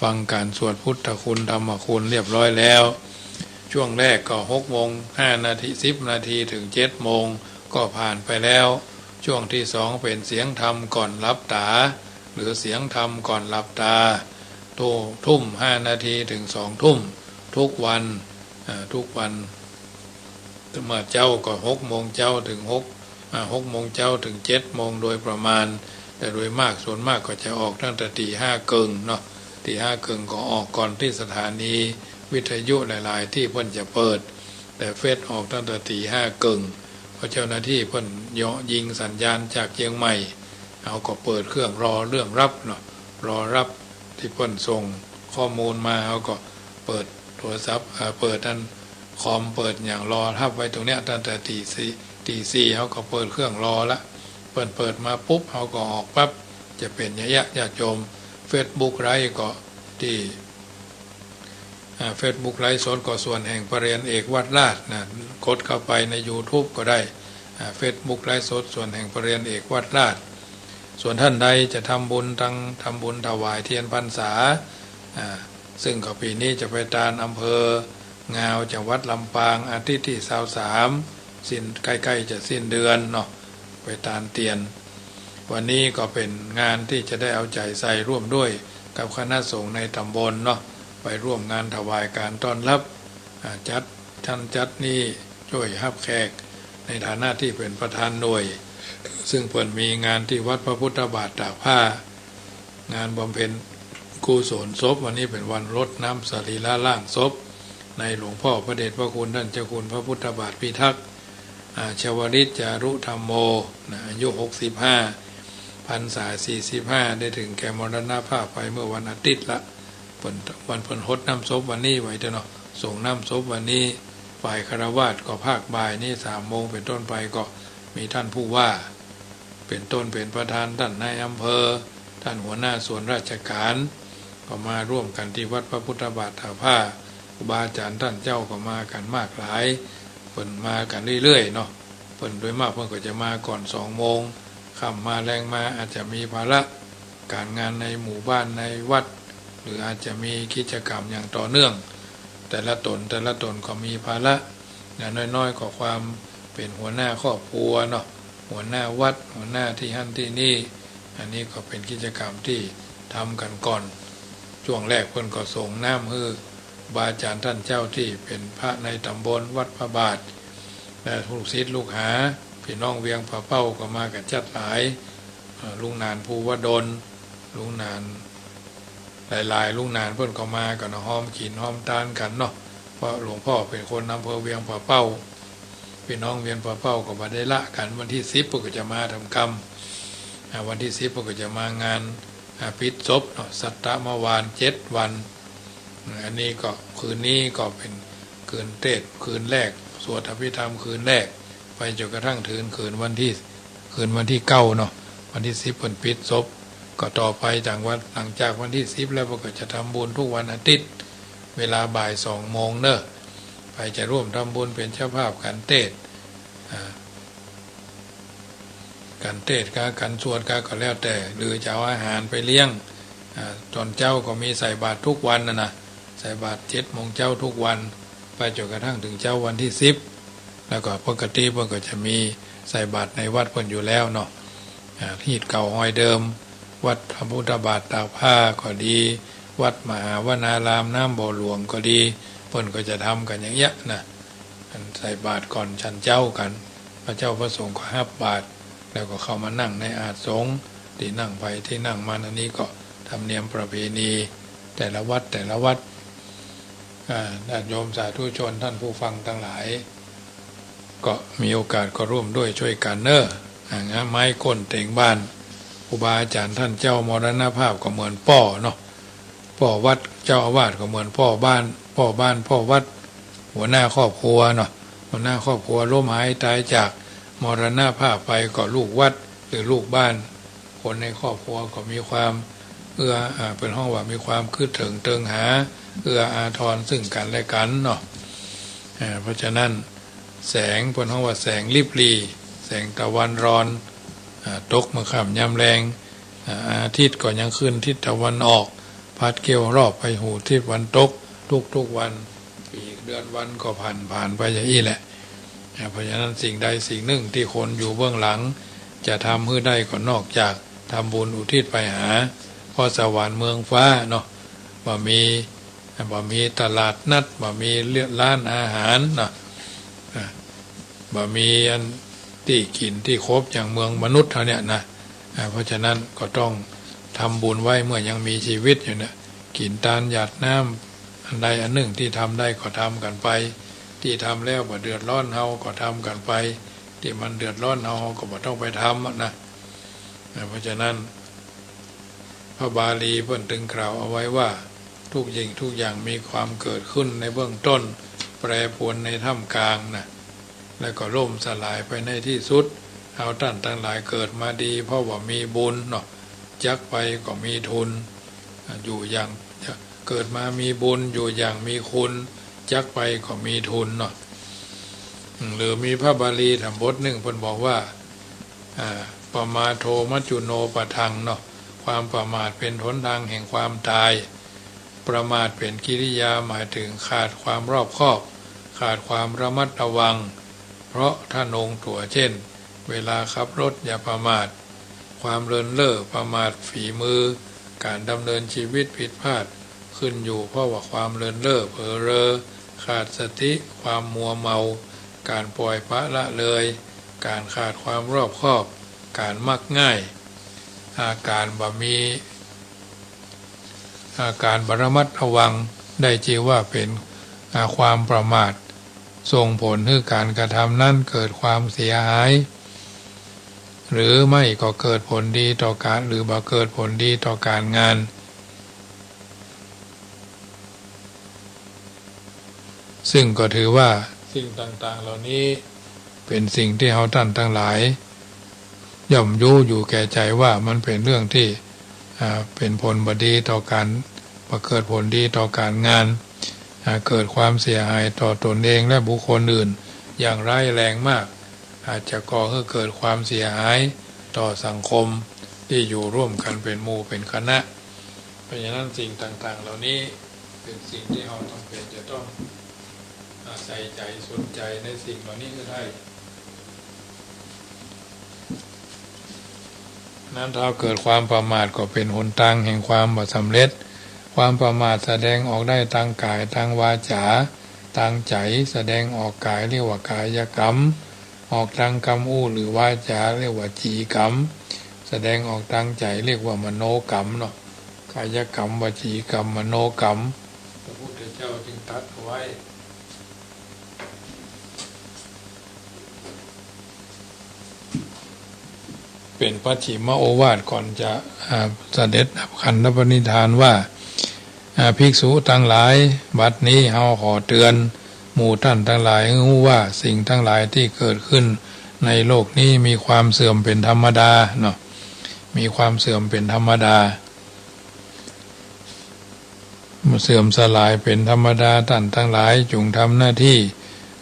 ฟังการสวดพุทธคุณธรรมคุณเรียบร้อยแล้วช่วงแรกก็6:05 10 นาทีถึง7 โมงก็ผ่านไปแล้วช่วงที่2เป็นเสียงธรรมก่อนหลับตาหรือเสียงธรรมก่อนหลับตาทุ่ม5 นาทีถึง2 ทุ่มทุกวันเมื่อเจ้าก็6 โมงเจ้าถึง6 โมงเจ้าถึง7 โมงโดยประมาณแต่โดยมากส่วนมากก็จะออกตั้งแต่ตี 5 ครึ่งเนาะตี 5 ครึ่งก็ออกก่อนที่สถานีวิทยุหลายๆที่เพิ่นจะเปิดแต่เฟซออกตั้งแต่ตี 5 ครึ่งเพราะเจ้าหน้าที่เพิ่นยิงสัญญาณจากเชียงใหม่เอาก็เปิดเครื่องรอเรื่องรับเนาะรอรับที่เพิ่นส่งข้อมูลมาเอาก็เปิดโทรศัพท์เปิดนั่นคอมเปิดอย่างรอทับไว้ตรงเนี้ยตั้งแต่ตี 4เขาก็เปิดเครื่องรอละเปิดมาปุ๊บเขาก็ออกปั๊บจะเป็นญาติโยม Facebook ไลฟ์ก็ที่Facebook ไลฟ์สดก็ส่วนแห่งพระเรียนเอกวัดราชนะกดเข้าไปใน YouTube ก็ได้Facebook ไลฟ์สดส่วนแห่งพระเรียนเอกวัดราชส่วนท่านใดจะทำบุญถวายเทียนพรรษาซึ่งก็ปีนี้จะไปตามอำเภองาวจังหวัดลำปางอาทิตย์ที่23สิ้นใกล้ๆจะสิ้นเดือนเนาะไปตามเตียนวันนี้ก็เป็นงานที่จะได้เอาใจใส่ร่วมด้วยกับคณะสงฆ์ในตำบลเนาะไปร่วมงานถวายการต้อนรับจัดนี่ช่วยรับแขกในฐานะที่เป็นประธานหน่วยซึ่งเพิ่นมีงานที่วัดพระพุทธบาทตากผ้างานบำเพ็ญกุศลศพวันนี้เป็นวันรดน้ำสรีระล่างศพในหลวงพ่อพระเดชพระคุณท่านเจ้าคุณพระพุทธบาทพิทักษ์ชวริตจารุธรรมโมอายุ65พรรษา45ได้ถึงแก่มรณภาพไปเมื่อวันอาทิตย์ละวันเพิ่นรดน้ำศพวันนี้ไว้เนาะส่งน้ำศพวันนี้ฝ่ายคฤหัสถ์ก็ภาคบ่ายนี่3 โมงเป็นต้นไปก็มีท่านผู้ว่าเป็นต้นเป็นประธานท่านนายอำเภอท่านหัวหน้าส่วนราชการก็มาร่วมกันที่วัดพระพุทธบาทตากผ้าครูบาอาจารย์ท่านเจ้าก็มากันมากหลายเพิ่นมากันเรื่อยๆเนาะเพิ่นโดยมากเพิ่นก็จะมาก่อน2 โมงค่ำมาแรงมาอาจจะมีภาระการงานในหมู่บ้านในวัดหรืออาจจะมีกิจกรรมอย่างต่อเนื่องแต่ละตนก็มีภาระอย่างน้อยๆก็ความเป็นหัวหน้าครอบครัวเนาะหัวหน้าวัดหัวหน้าที่หั่นที่นี่อันนี้ก็เป็นกิจกรรมที่ทำกันก่อนช่วงแรกเพิ่นก็ส่งน้ำฮือบาอาจารย์ท่านเจ้าที่เป็นพระในตำบลวัดพระบาทและลูกศิษย์ลูกหาพี่น้องเวียงผาเป้าก็มากันจัดหลายลุงนานภูวดลลุงนานหลายลุงนานเพิ่นก็มากันหอมขีนหอมตาลกันเนาะเพราะหลวงพ่อเป็นคนอำเภอเวียงผาเป้าพี่น้องเวียงผาเป้าก็มาได้ละกันวันที่10เพิ่นก็จะมาทำกรรมวันที่10เพิ่นก็จะมางานพิธีศพเนาะสัตตมวาน7 วันอันนี้ก็คืนนี้ก็เป็นคืนเทศคืนแรกสวดอภิธรรมคืนแรกไปจนกระทั่งถึงคืนวันที่9เนาะวันที่10เพิ่นพิธีศพก็ต่อไปจากวันหลังจากวันที่10แล้วก็จะทำบุญทุกวันอาทิตย์เวลาบ่าย 2 โมงเนอะไปจะร่วมทำบุญเป็นเจ้าภาพการเทศการสวดก็แล้วแต่หรือจะเอาอาหารไปเลี้ยงตอนเจ้าก็มีใส่บาตรทุกวันนะใส่บาตร7 โมงเจ้าทุกวันไปจนกระทั่งถึงเจ้าวันที่10แล้วก็ปกติเพิ่นก็จะมี ใส่บาตรในวัดเพิ่นอยู่แล้วเนาะที่เก่าห้อยเดิมวัดพระพุทธบาทตากผ้าก็ดีวัดมหาวนารามน้ำบ่อหลวงก็ดีเพิ่นก็จะทำกันอย่างเงี้ยนะใส่บาตรก่อนฉันเจ้ากันพระเจ้าพระสงฆ์ก็ฮับบาตรแล้วก็เข้ามานั่งในอาสงฆ์ที่นั่งไปที่นั่งมาอันนี้ก็ธรรมเนียมประเพณีแต่ละวัดญาติโยมสาธุชนท่านผู้ฟังทั้งหลายก็มีโอกาสก็ร่วมด้วยช่วยกันเนอะไม้ก้นเต่งบ้านครูบาอาจารย์ท่านเจ้ามรณภาพก็เหมือนพ่อเนาะพ่อวัดเจ้าอาวาสก็เหมือนพ่อบ้านพ่อวัดหัวหน้าครอบครัวเนาะหัวหน้าครอบครัวล้มหายตายจากมรณภาพไปก็ลูกวัดหรือลูกบ้านคนในครอบครัวก็มีความเป็นห้องว่ามีความคืดถึงเติงหาอาทรซึ่งกันและกันเนาะเพราะฉะนั้นแสงเป็นห้องว่าแสงลิบลีแสงตะวันร้อนตกมาค่ำยามแรงอาทิตย์ก็ยังขึ้นทิศตะวันออกพัดเกี่ยวรอบไปหูทิศวันตกทุกวันปีเดือนวันก็ผ่านไปอย่างนี้แหละเพราะฉะนั้นสิ่งใดสิ่งหนึ่งที่คนอยู่เบื้องหลังจะทำเพื่อได้ก็นอกจากทำบุญอุทิศไปหาพ่อสวรรค์เมืองฟ้าเนาะบ่มีตลาดนัดบ่มีร้านอาหารเนาะบ่มีอันที่กินที่ครบอย่างเมืองมนุษย์เท่านี้นะเพราะฉะนั้นก็ต้องทำบุญไว้เมื่อยังมีชีวิตอยู่เนี่ยกินทานหยาดน้ำอันใดอันหนึ่งที่ทำได้ก็ทำกันไปที่ทำแล้วบ่เดือดร้อนเฮาก็ทำกันไปที่มันเดือดร้อนเฮาก็บ่ต้องไปทำนะเพราะฉะนั้นพระบาลีเพิ่นถึงกล่าวเอาไว้ว่าทุกสิ่งทุกอย่างมีความเกิดขึ้นในเบื้องต้นแปรปรวนในท่ามกลางนะแล้วก็ล่มสลายไปในที่สุดเอาท่านทั้งหลายเกิดมาดีเพราะว่ามีบุญเนาะจักไปก็มีทุนอยู่อย่างเกิดมามีบุญอยู่อย่างมีคุณจักไปก็มีทุนเนาะหรือมีพระบาลีธรรมบทหนึ่งเพิ่นบอกว่าปมาโทมัจจุโนปะทังเนาะความประมาทเป็นหนทางแห่งความตายประมาทเป็นกิริยาหมายถึงขาดความรอบคอบขาดความระมัดระวังเพราะถ้าลงตัวเช่นเวลาขับรถอย่าประมาทความเลินเล่อประมาทฝีมือการดำเนินชีวิตผิดพลาดขึ้นอยู่เพราะว่าความเลินเล่อเผลอเรอขาดสติความมัวเมาการปล่อยปละละเลยการขาดความรอบคอบการมักง่ายอาการระมัดระวังได้ชื่อว่าเป็นความประมาทส่งผลให้การกระทำนั้นเกิดความเสียหายหรือไม่ก็เกิดผลดีต่อการหรือบ่เกิดผลดีต่อการงานซึ่งก็ถือว่าสิ่งต่างๆเหล่านี้เป็นสิ่งที่เราท่านทั้งหลายย่อมรู้อยู่แก่ใจว่ามันเป็นเรื่องที่เป็นผลบ่ดีต่อการบ่เกิดผลดีต่อการงานเกิดความเสียหายต่อตนเองและบุคคลอื่นอย่างร้ายแรงมากอาจจะก่อให้เกิดความเสียหายต่อสังคมที่อยู่ร่วมกันเป็นหมู่เป็นคณะเพราะฉะนั้นสิ่งต่างๆเหล่านี้เป็นสิ่งที่เราต้องเป็นจะต้องใส่ใจสนใจในสิ่งเหล่านี้ก็ได้นั้นถ้าเกิดความประมาทก็เป็นหนทางแห่งความบ่สำเร็จความประมาทแสดงออกได้ทางกายทางวาจาทางใจแสดงออกกายเรียกว่ากายกรรมออกทางกรรมหรือวาจาเรียกว่าจีกรรมแสดงออกทางใจเรียกว่ามโนกรรมเนาะกายกรรมวจีกรรมมโนกรรมพระพุทธเจ้าจึงตรัสไว้เป็นปัจฉิมโอวาทก่อนจะเสด็จดับขันธปณิธานว่าภิกษุทั้งหลายบัดนี้เฮาขอเตือนหมู่ท่านทั้งหลายรู้ว่าสิ่งทั้งหลายที่เกิดขึ้นในโลกนี้มีความเสื่อมเป็นธรรมดาเนาะมีความเสื่อมเป็นธรรมดาเสื่อมสลายเป็นธรรมดาท่านทั้งหลายจงทำหน้าที่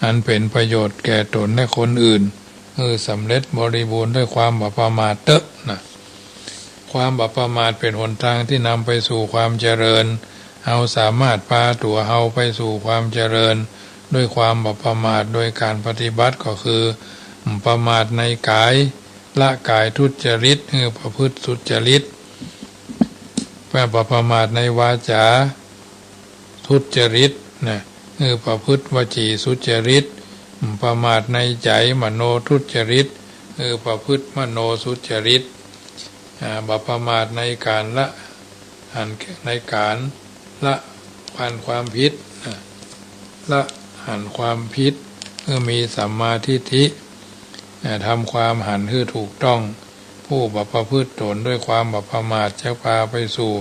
อันเป็นประโยชน์แก่ตนและคนอื่นสำเร็จบริบูรณ์ด้วยความบ่ประมาทเตอะนะความบ่ประมาทเป็นหนทางที่นำไปสู่ความเจริญเฮาสามารถพาตัวเฮาไปสู่ความเจริญด้วยความบ่ประมาทโดยการปฏิบัติก็คือ ประมาทในกายละกายทุจริตประพฤติสุจริตประมาทในวาจาทุจริตนะประพฤติวจีสุจริตประมาทในใจมโนทุจริตประพฤติมโนสุจริตประมาทในการละในการละหันความผิดละหันความผิดมีสัมมาทิฏฐิทำความหันให้ถูกต้องผู้ประพฤติตนด้วยความประมาทจะพาไปสู่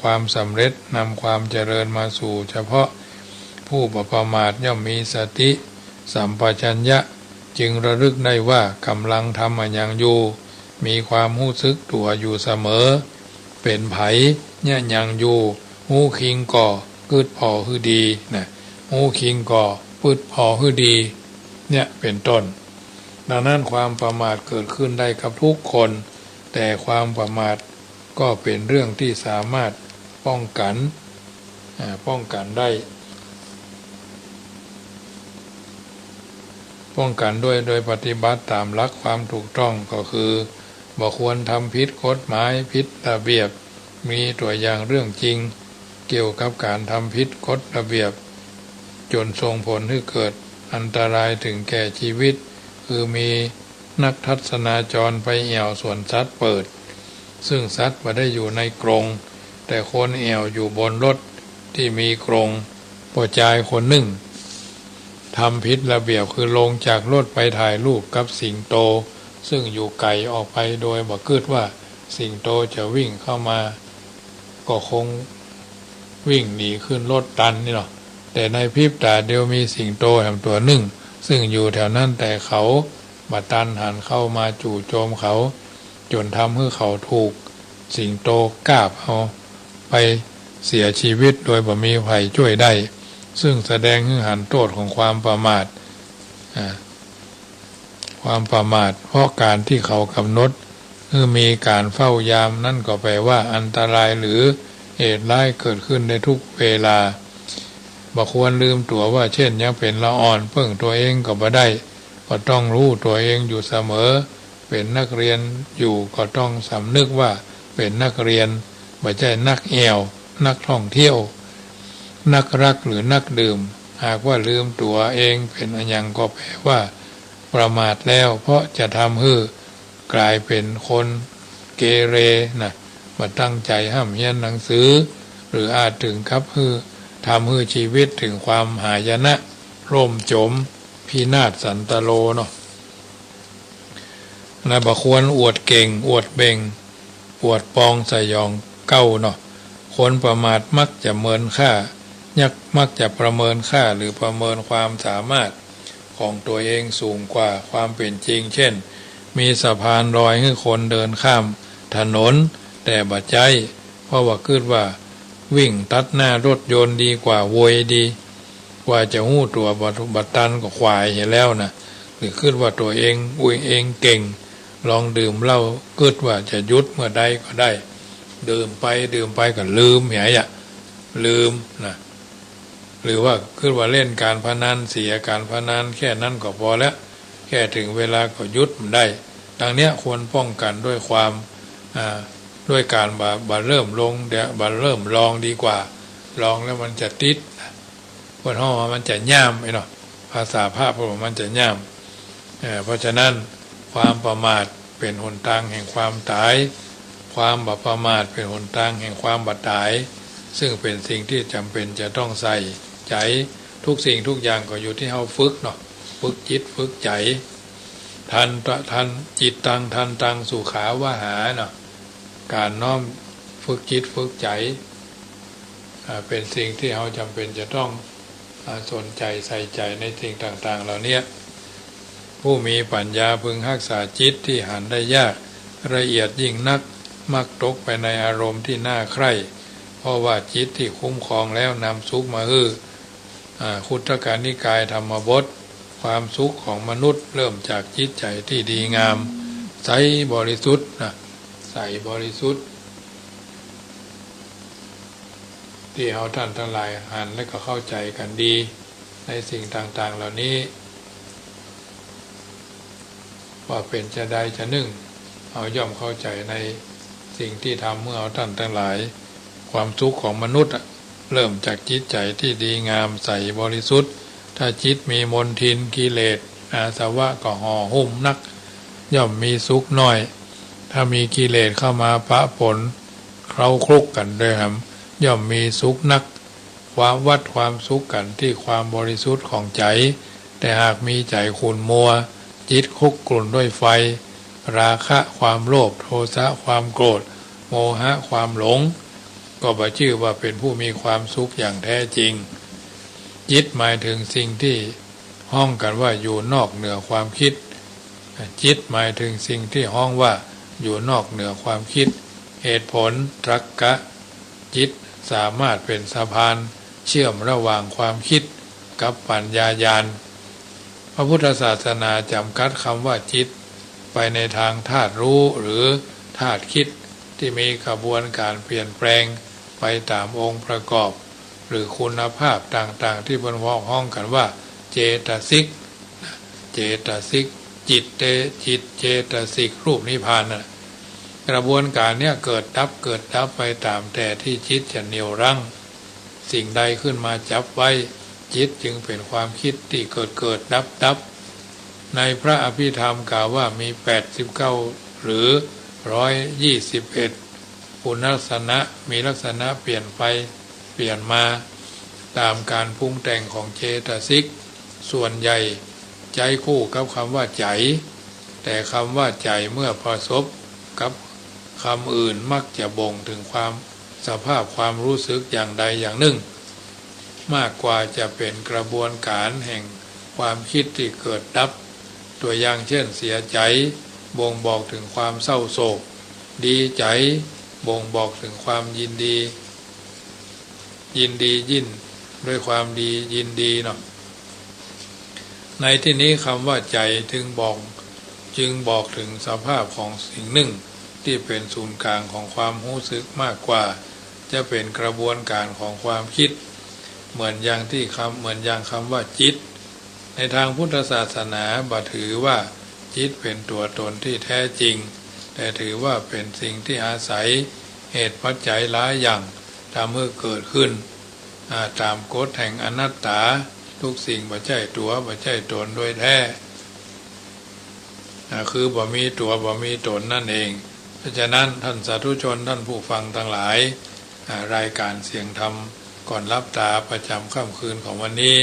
ความสำเร็จนำความเจริญมาสู่เฉพาะผู้ประมาทย่อมมีสติสัมปชัญญะจึงระลึกได้ว่ากำลังทำอย่างอยู่มีความรู้สึกตัวอยู่เสมอเป็นไผเนี่ยยังอยู่หูคิงก่อกึดพอฮือดีนะหูคิงก่อปึดพอฮือดีเนี่ยเป็นต้นดังนั้นความประมาทเกิดขึ้นได้กับทุกคนแต่ความประมาทก็เป็นเรื่องที่สามารถป้องกันได้ป้องกันด้วยโดยปฏิบัติตามหลักความถูกต้องก็คือบ่ควรทำผิดกฎหมายผิดระเบียบมีตัวอย่างเรื่องจริงเกี่ยวกับการทำผิดกฎระเบียบจนส่งผลให้เกิดอันตรายถึงแก่ชีวิตคือมีนักทัศนาจรไปแอวสวนสัตว์เปิดซึ่งสัตว์ไม่ได้อยู่ในกรงแต่คนแอวอยู่บนรถที่มีกรงผู้ชายคนหนึ่งทำผิดระเบียบคือลงจากรถไปถ่ายรูปกับสิงโตซึ่งอยู่ไกลออกไปโดยบ่คิดว่าสิงโตจะวิ่งเข้ามาก็คงวิ่งหนีขึ้นรถตันนี่หรอกแต่ในพริบตาเดียวมีสิงโตแห่งตัวหนึ่งซึ่งอยู่แถวนั้นแต่เขาบัดตันหันเข้ามาจู่โจมเขาจนทำให้เขาถูกสิงโตกาบเอาไปเสียชีวิตโดยบ่มีใครช่วยได้ซึ่งแสดงให้หันโทษของความประมาทความประมาทเพราะการที่เขากำหนดมีการเฝ้ายามนั่นก็แปลว่าอันตรายหรือเหตุร้ายเกิดขึ้นในทุกเวลาบ่ควรลืมตัวว่าเช่นยังเป็นละอ่อนเพิ่งตัวเองก็บ่ได้ก็ต้องรู้ตัวเองอยู่เสมอเป็นนักเรียนอยู่ก็ต้องสำนึกว่าเป็นนักเรียนไม่ใช่นักแอวนักท่องเที่ยวนักรักหรือนักดื่มหากว่าลืมตัวเองเป็นอันยังก็แปลว่าประมาทแล้วเพราะจะทำให้กลายเป็นคนเกเรนะมาตั้งใจห้ามเรียนหนังสือหรืออาจถึงกับทำให้ชีวิตถึงความหายนะร่มจมพินาศสันตโลเนาะนะบ่ควรอวดเก่งอวดเบ่งอวดปองสยองเก้าเนาะคนประมาทมักจะเมินค่ามักจะประเมินค่าหรือประเมินความสามารถของตัวเองสูงกว่าความเป็นจริงเช่นมีสะพานลอยให้คนเดินข้ามถนนแต่บ่ใจเพราะว่าคิดว่าวิ่งตัดหน้ารถยนต์ดีกว่าโวยดีกว่าจะหู้ตัวบัดตันก็ควายเห็นแล้วนะหรือคิดว่าตัวเองเองเก่งลองดื่มเหล้าคิดว่าจะยุดเมื่อใดก็ได้ดื่มไปก็ลืมเหี้ยลืมนะหรือว่าคิดว่าเล่นการพนันเสียการพนันแค่นั้นก็พอแล้วแค่ถึงเวลาก็ยุดมันได้ดังเนี้ยควรป้องกันด้วยความด้วยการบ่เริ่มลงเดี๋ยวบ่เริ่มลองดีกว่าลองแล้วมันจะติดคนห้องมันจะย่ามไอ้เนาะภาษาภาพมันจะย่ามเพราะฉะนั้นความประมาทเป็นหนทางแห่งความตายความบ่ประมาทเป็นหนทางแห่งความบ่ตายซึ่งเป็นสิ่งที่จำเป็นจะต้องใส่ใจทุกสิ่งทุกอย่างก็อยู่ที่เฮาฝึกเนาะฝึกจิตฝึกใจทันจิตตังสุขาวาหาเนาะการน้อมฝึกจิตฝึกใจเป็นสิ่งที่เฮาจำเป็นจะต้องสนใจใส่ใจในสิ่งต่างๆเหล่านี้ผู้มีปัญญาพึงรักษาจิตที่หันได้ยากละเอียดยิ่งนักมักตกไปในอารมณ์ที่น่าใคร่เพราะว่าจิตที่คุ้มครองแล้วนำสุขมาคุตกนิกายธรรมบทความสุขของมนุษย์เริ่มจากจิตใจที่ดีงามใสบริสุทธิ์นะใสบริสุทธิ์ที่เราท่านทั้งหลายหันและก็เข้าใจกันดีในสิ่งต่างๆเหล่านี้ ว่าเป็นจะใดจะหนึ่งเอาย่อมเข้าใจในสิ่งที่ทำเมื่อเอาท่านทั้งหลายความสุขของมนุษย์เริ่มจากจิตใจที่ดีงามใสบริสุทธิ์ถ้าจิตมีมลทินกิเลสอาสวะก็ห่อหุ้มนักย่อมมีสุขน้อยถ้ามีกิเลสเข้ามาปะปนเคล้าคลุกกันด้วยครับย่อมมีสุขนักความวัดความสุขกันที่ความบริสุทธิ์ของใจแต่หากมีใจขุ่นมัวจิตคุกกลุ่นด้วยไฟราคะความโลภโทสะความโกรธโมหะความหลงก็บ่ชื่อว่าเป็นผู้มีความสุขอย่างแท้จริงจิตหมายถึงสิ่งที่ห้องกันว่าอยู่นอกเหนือความคิดจิตหมายถึงสิ่งที่ห้องว่าอยู่นอกเหนือความคิดเหตุผลตรรกะจิตสามารถเป็นสะพานเชื่อมระหว่างความคิดกับปัญญาญาณพระพุทธศาสนาจำกัดคำว่าจิตไปในทางธาตุรู้หรือธาตุคิดที่มีกระบวนการเปลี่ยนแปลงไปตามองค์ประกอบหรือคุณภาพต่างๆที่บนห้องกันว่าเจตสิกจิตเจตสิกรูปนิพพานน่ะกระบวนการเนี้ยเกิดดับไปตามแต่ที่จิตจะเหนี่ยวรั้งสิ่งใดขึ้นมาจับไว้จิตจึงเป็นความคิดที่เกิดดับในพระอภิธรรมกล่าวว่ามี89หรือ121คุณลักษณะมีลักษณะเปลี่ยนไปเปลี่ยนมาตามการปรุงแต่งของเจตสิกส่วนใหญ่ใจคู่กับคำว่าใจแต่คำว่าใจเมื่อประสบกับคำอื่นมักจะบ่งถึงความสภาพความรู้สึกอย่างใดอย่างหนึ่งมากกว่าจะเป็นกระบวนการแห่งความคิดที่เกิดดับตัวอย่างเช่นเสียใจบ่งบอกถึงความเศร้าโศกดีใจบ่งบอกถึงความยินดียินด้วยความดียินดีเนาะในที่นี้คำว่าใจจึงบอกถึงสภาพของสิ่งหนึ่งที่เป็นศูนย์กลางของความรู้สึกมากกว่าจะเป็นกระบวนการของความคิดเหมือนอย่างคำว่าจิตในทางพุทธศาสนาบ่ถือว่าจิตเป็นตัวตนที่แท้จริงแต่ถือว่าเป็นสิ่งที่อาศัยเหตุปัจจัยหลายอย่างทำให้เกิดขึ้นตามกฎแห่งอนัตตาทุกสิ่งบ่ใช่ตัวบ่ใช่ตนโดยแท้คือบ่มีตัวบ่มีตนนั่นเองเพราะฉะนั้นท่านสาธุชนท่านผู้ฟังทั้งหลายรายการเสียงธรรมก่อนรับตาประจำค่ำคืนของวันนี้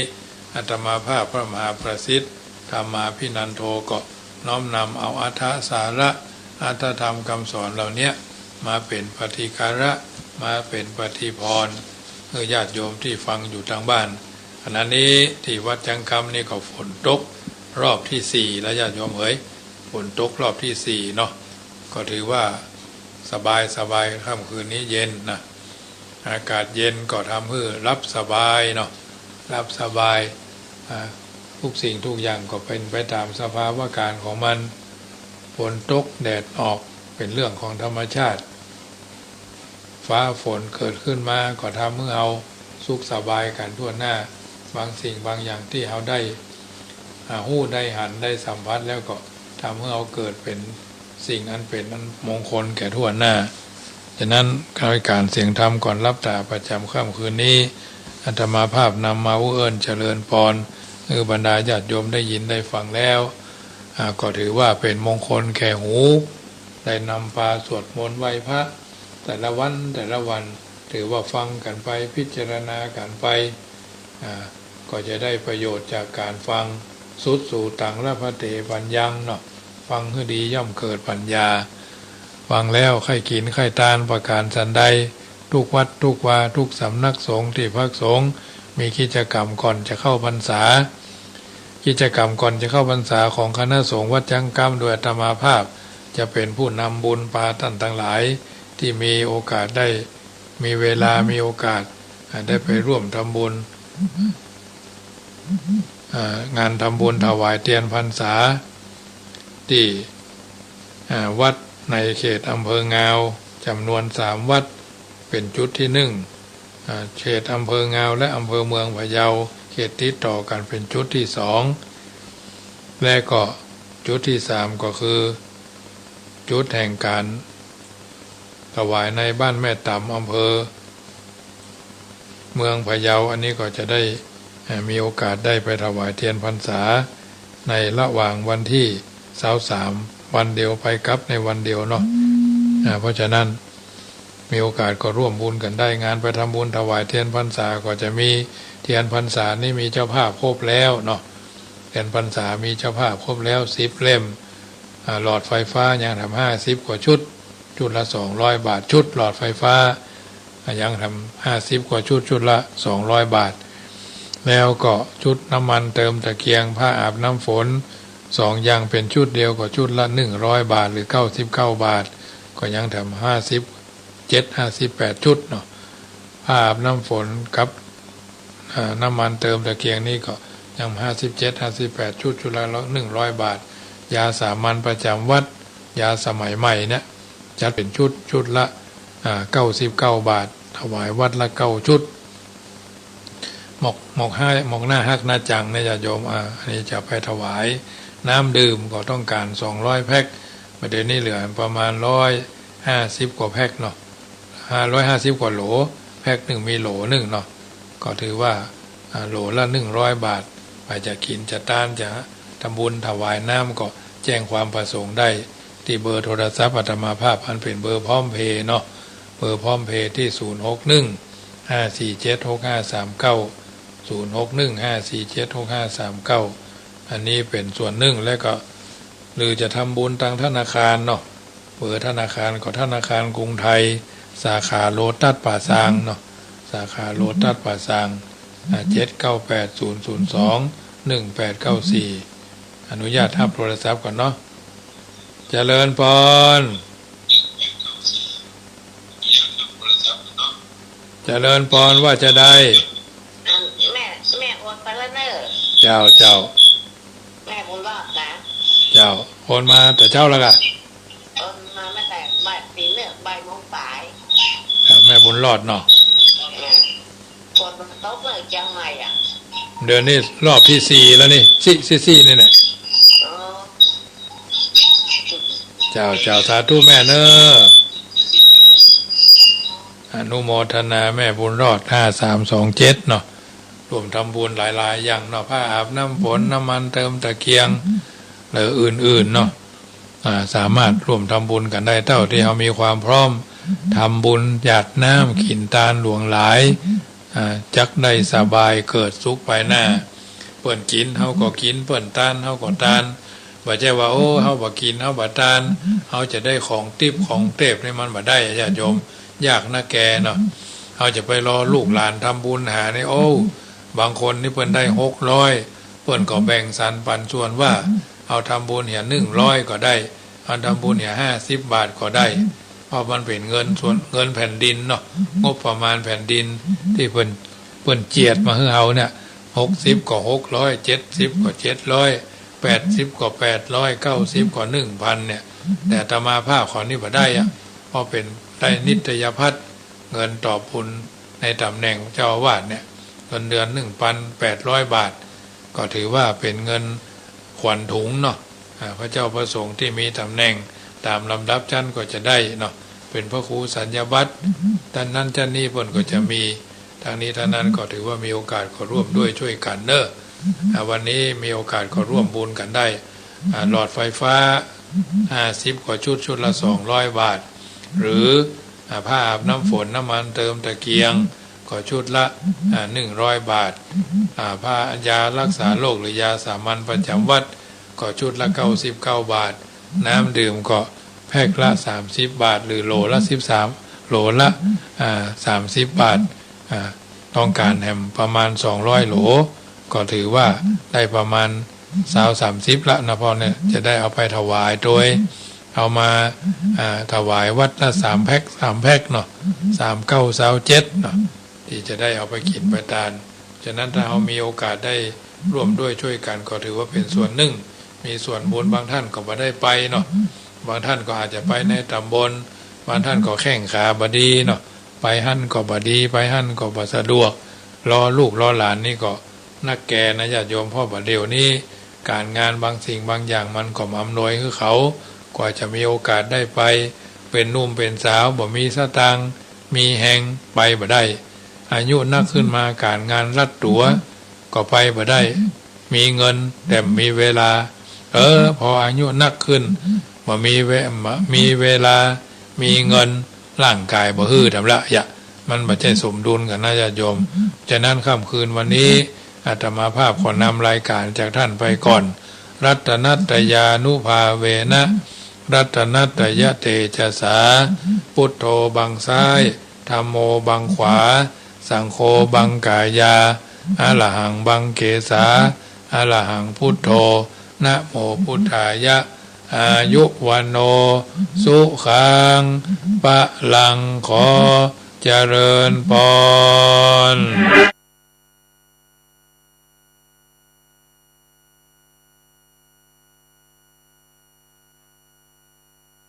อาตมาภาพพระมหาประสิทธิ์ธรรมาภินันโทก็น้อมนำเอาอรรถสาระอรรถธรรมคำสอนเหล่านี้มาเป็นปฏิการะมาเป็นปฏิพรญาติโยมที่ฟังอยู่ทางบ้านขณะนี้ที่วัดจังคำนี่ก็ฝนตกรอบที่4แล้วญาติโยมฝนตกรอบที่4เนาะก็ถือว่าสบายค่ำคืนนี้เย็นนะอากาศเย็นก็ทำให้รับสบายเนาะรับสบายทุกสิ่งทุกอย่างก็เป็นไปตามสภาวะการของมันฝนตกแดดออกเป็นเรื่องของธรรมชาติฟ้าฝนเกิดขึ้นมาก็ทำให้เราสุขสบายกันทั่วหน้าบางสิ่งบางอย่างที่เราได้หู้ได้หันได้สัมผัสแล้วก็ทำให้เราเกิดเป็นสิ่งอันเป็นอันมงคลแก่ทั่วหน้าฉะนั้นการเสียงธรรมก่อนรับตาประจำค่ำคืนนี้อาตมาภาพนำมาเอื้อนเจริญพรบรรดาญาติโยมได้ยินได้ฟังแล้วก็ถือว่าเป็นมงคลแก่หูได้นำพาสวดมนต์ไหว้พระแต่ละวันถือว่าฟังกันไปพิจารณากันไปก็จะได้ประโยชน์จากการฟังสุดสู่ตังละพะเตปัญญังเนาะฟังให้ดีย่อมเกิดปัญญาฟังแล้วใครกินใครทานประการสันใดทุกวัดทุกวาทุกสำนักสงฆ์ที่พักสงฆ์มีกิจกรรมก่อนจะเข้าพรรษากิจกรรมก่อนจะเข้าพรรษาของคณะสงฆ์วัดจังกำโดยอาตมาภาพจะเป็นผู้นำบุญพาท่านทั้งหลายที่มีโอกาสได้มีเวลามีโอกาสได้ไปร่วมทำบุญงานทำบุญถวายเทียนพรรษาที่วัดในเขตอำเภองาวจำนวน3วัดเป็นจุดที่1เขตอำเภองาวและอำเภอเมืองพะเยาเขตติดต่อกันเป็นจุดที่2และก็ จุดที่สามก็คือจุดแห่งการถวายในบ้านแม่ต่ำอำเภอเมืองพะเยาอันนี้ก็จะได้มีโอกาสได้ไปถวายเทียนพรรษาในระหว่างวันที่23วันเดียวไปกลับในวันเดียวเนาะเพราะฉะนั้นมีโอกาสก็ร่วมบุญกันได้งานไปทำบุญถวายเทียนพรรษาก็จะมีเทียนพรรษานี่มีเจ้าภาพครบแล้วเนาะเทียนพรรษามีเจ้าภาพครบแล้ว10เล่มหลอดไฟฟ้ายังทำ50กว่าชุดละ200 บาทชุดหลอดไฟฟ้ายังทำ50กว่าชุดละ200 บาทแล้วก็ชุดน้ำมันเติมตะเกียงผ้าอาบน้ำฝน2อย่างเป็นชุดเดียวก็ชุดละ100 บาทหรือ99 บาทก็ยังทำ58ชุดเนาะผ้าอาบน้ำฝนกับน้ำมันเติมตะเกียงนี่ก็ยัง58ชุดละ100 บาทยาสามัญประจำวัดยาสมัยใหม่เนี่ยจัดเป็นชุดละ99 บาทถวายวัดละ9ชุดหมกหน้าฮักหน้าจังเนี่ยจะโยมอันนี้จะไปถวายน้ำดื่มก็ต้องการ200แพ็คประเดี๋ยวนี้เหลือประมาณ150กว่าแพ็คเนาะ150กว่าโหลแพ็คหนึ่งมีโหลหนึ่งเนาะก็ถือว่าโหลละ100 บาทไปจะกินจะต้านจะทำบุญถวายน้ำก็แจ้งความประสงค์ได้ที่เบอร์โทรศัพท์อาตมาภาพอันเป็นเบอร์พร้อมเพย์เนาะเบอร์พร้อมเพย์ที่0615476539 อันนี้เป็นส่วนหนึ่งแล้วก็หรือจะทำบุญทางธนาคารเนาะเบอร์ธนาคารก็ธนาคารกรุงไทยสาขาโลตัสป่าซางเนาะสาขาโลตัสป่าซาง7980021894อนุญาตทับโทรศัพท์ก่อนเนาะเจริญพรเจริญพรว่าจะได้แม่โอนไปแล้วเนอะเจ้าแม่บุญรอดนะเจ้าโอนมาแต่เจ้าแล้วกันโอนมาไม่แต่ตีเนื้อใบมงปลายแม่บุญรอดเนาะคนมันโต๊ะเลยจังไงเดือนนี้รอบที่4แล้วนี่ซี่นี่แหละเจ้าสาธุแม่เนออนุโมทนาแม่บุญรอด5327เนาะรวมทำบุญหลายๆอย่างเนาะผ้าอาบน้ำฝนน้ำมันเติมตะเกียงหรืออื่นๆเนาะสามารถร่วมทำบุญกันได้เท่าที่เรามีความพร้อมทำบุญหยาดน้ำขินตาลหลวงหลายจักได้สบายเกิดสุขไปหน้าเปิ่นกินเฮาก็กินเปิ่นตานเฮาก็ตานบ่ใช่ว่าโอ้เฮาบ่กินเฮาบ่ตานเฮาจะได้ของติ๊บของเทพนี่มันบ่ได้ญาติโยมยากนะแกเนาะเฮาจะไปรอลูกหลานทำบุญหานี่โอ้บางคนนี่เพิ่นได้600เพิ่นก็แบ่งสรรปันส่วนว่าเอาทำบุญเหี่ย100ก็ได้เอาทำบุญเหี่ย50 บาทก็ได้เพราะมันเป็นเงินส่วนเงินแผ่นดินเนาะงบประมาณแผ่นดินที่เพิ่นเจียดมาให้เฮาเนี่ย60ก็600 70ก็700 80ก็800 90ก็1,000เนี่ยแต่อาตมาภาพขอนี่บ่ได้เพราะเป็นได้นิตยพัฒน์เงินตอบบุญในตำแหน่งเจ้าอาวาสเนี่ยเงินเดือน 1,800 บาทก็ถือว่าเป็นเงินขวัญถุงเนาะพระเจ้าประสงค์ที่มีตำแหน่งตามลำดับชั้นก็จะได้เนาะเป็นพระครูสัญญาบัตรท่านนั้นชั้นนี้เพิ่นก็จะมีทางนี้ท่านนั้นก็ถือว่ามีโอกาสก็ร่วมด้วยช่วยกันเนอะวันนี้มีโอกาสก็ร่วมบุญกันได้หลอดไฟฟ้า50กว่าชุดละ200 บาทหรือผ้าอาบน้ำฝนน้ำมันเติมตะเกียงก็ชุดละ100 บาทผ้ายารักษาโรคหรือยาสามัญประจำวัดก็ชุดละ99 บาทน้ำดื่มก็แพ็คละ30 บาทหรือโหลละ13โหลละ30 บาทต้องการแฮมประมาณ200โหลก็ถือว่าได้ประมาณ20-30ละนะพ่อเนี่ยจะได้เอาไปถวายโดยเอามาถวายวัดละ3 แพ็คเนาะ39-27เนาะที่จะได้เอาไปกินไปทานฉะนั้นถ้าเรามีโอกาสได้ร่วมด้วยช่วยกันก็ถือว่าเป็นส่วนหนึ่งมีส่วนบุญบางท่านก็บ่ได้ไปเนาะบางท่านก็อาจจะไปในตำบลบางท่านก็แข้งขาบดีเนาะไปหั่นก็บ่ดีไปหั่นก็บ่สะดวกรอลูกรอหลานนี่ก็นักแก่นะญาติโยมพ่อบ่เดี๋ยวนี้ การงานบางสิ่งบางอย่างมันก็อำนวยให้เขากว่าจะมีโอกาสได้ไปเป็นหนุ่มเป็นสาวบ่มีสตังค์มีแหงไปบ่ได้อายุนักขึ้นมาการงานรัดตัวก็ไปบ่ได้มีเงินแต่มีเวลาพออายุนักขึ้นบ่มีเวลามีเงินร่างกายบ่ฮื้อทำละมันบ่ใช่สมดุลกันนะญาติโยมฉะนั้นค่ำคืนวันนี้อาตมาภาพขอนำรายการจากท่านไปก่อนรัตนัตยานุภาเวนะรัตนัตยเตชะสาพุทโธบังซ้ายธัมโมบังขวาสังโฆบังกายาอะระหังบังเกสาอะระหังพุทโธนะโมพุทธายะอายุวันโนสุขังปะลังขอเจริญพร